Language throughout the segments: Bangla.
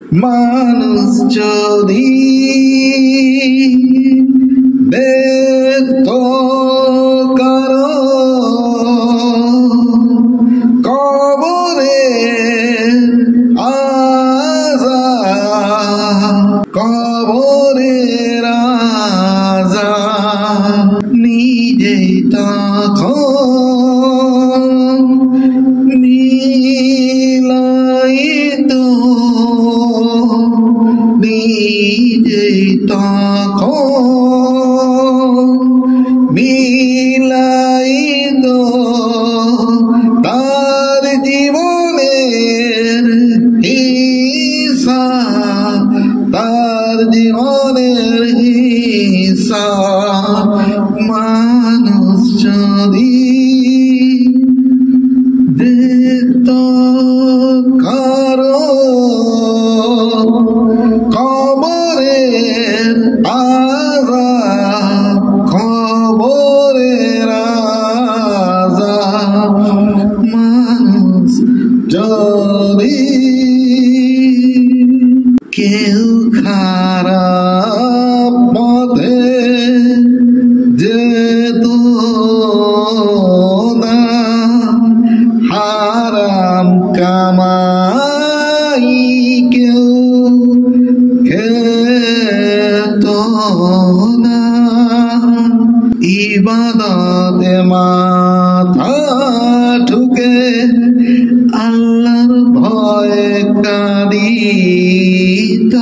মানুষ যদি দেখতো কারো কবরে কবরের আযাব নিজেই তখন মিলাইতো নিজেই তখন মিলাইতো তার জীবনের হিসাব তার জীবনের হিসাব মানুষ যদি দেখতো কারো কবরের আযাব কবরের আযাব মানুষ যদি কেউ খারাপ পথে যেত না হারাম কামাই কেউ খেত না ইবাদতে মাথা ঠুকে আল্লাহর ভয়ে কাঁদিত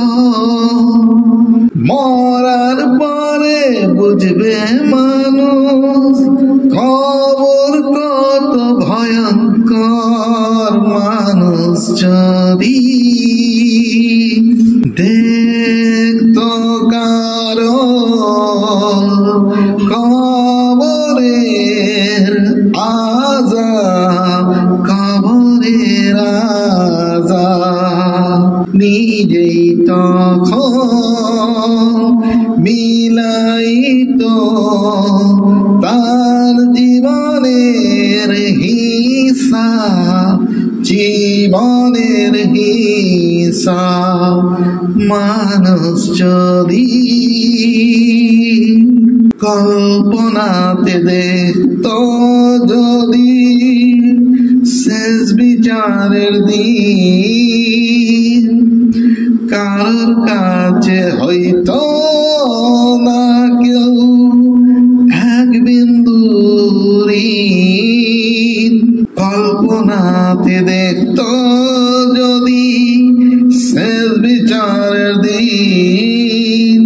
মরার পরে বুঝবে মানুষ কবর কত ভয়ঙ্কর মানুষ যদি দেখতো কারো কবরের আযাব কবরের আযাব নিজেই তখন মিলাইতো তার জীবনের হিসাব জীবনের হিসাব মানুষ যদি কল্পনাতে দেখতো যদি শেষ বিচারের দিন কারোর কাছে হইতো না কেউ এক বিন্দু ঋণ কল্পনাতে দেখতো যদি শেষ বিচারের দিন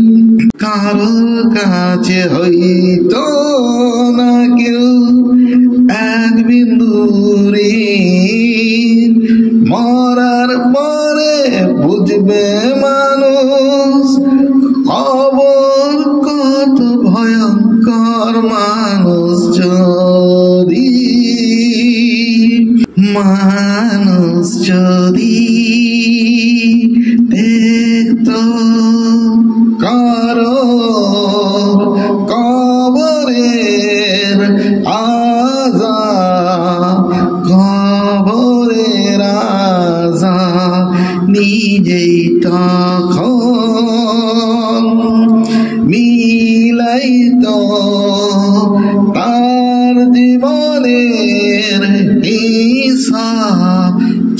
কারোর কাছে হইতো না কেউ এক বিন্দু ঋণ মরার পরে বুঝবে মানুষ খবর কত ভয়ঙ্কর মানুষ যদি দেখতো কারো কবরের আযাব কবরের আযাব নিজেই তখন মিলাইতো তার জীবনের হিসাব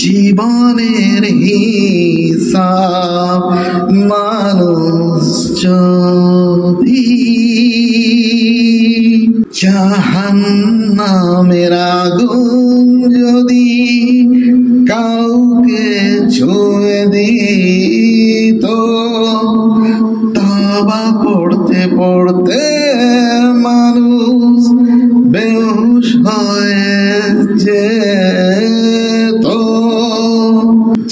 জীবনের হিসাব মানুষ যদি জাহান্নামের আগুন যদি কাউকে ছুঁয়ে দিত তওবা পড়তে পড়তে মানুষ বেহুশ হয়ে যেত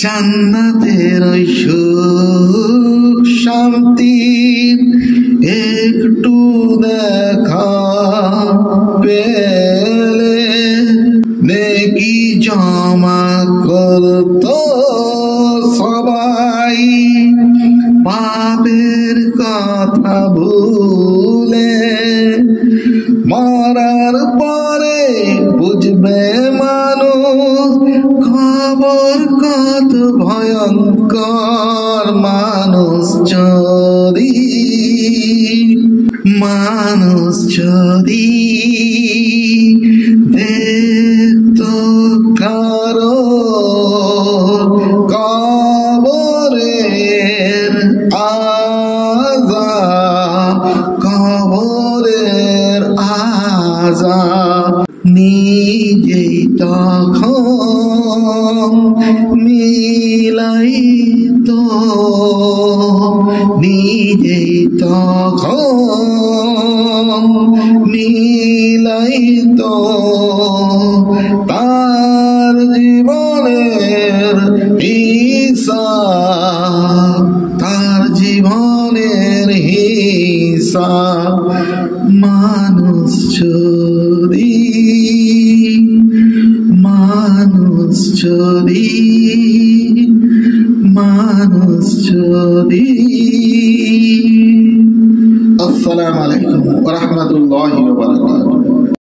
জান্নাতের ওই সুখ শান্তির একটু দেখা পেলে নেকি জমা করতো সবাই পাপের কথা ভুলে মরার পরে বুঝবে মানুষ খবর কত ভয়ঙ্কর যদি দেখতো কারো কবরের আযাব, কবরের আযাব, নিজেই তখন মিলাইতো, নিজেই তখন মিলাইতো তার জীবনের হিসাব, তার জীবনের হিসাব। মানুষ যদি, মানুষ যদি, মানুষ যদি। আসসালামু আলাইকুম ওয়া রাহমাতুল্লাহি ওয়া বারাকাতুহু।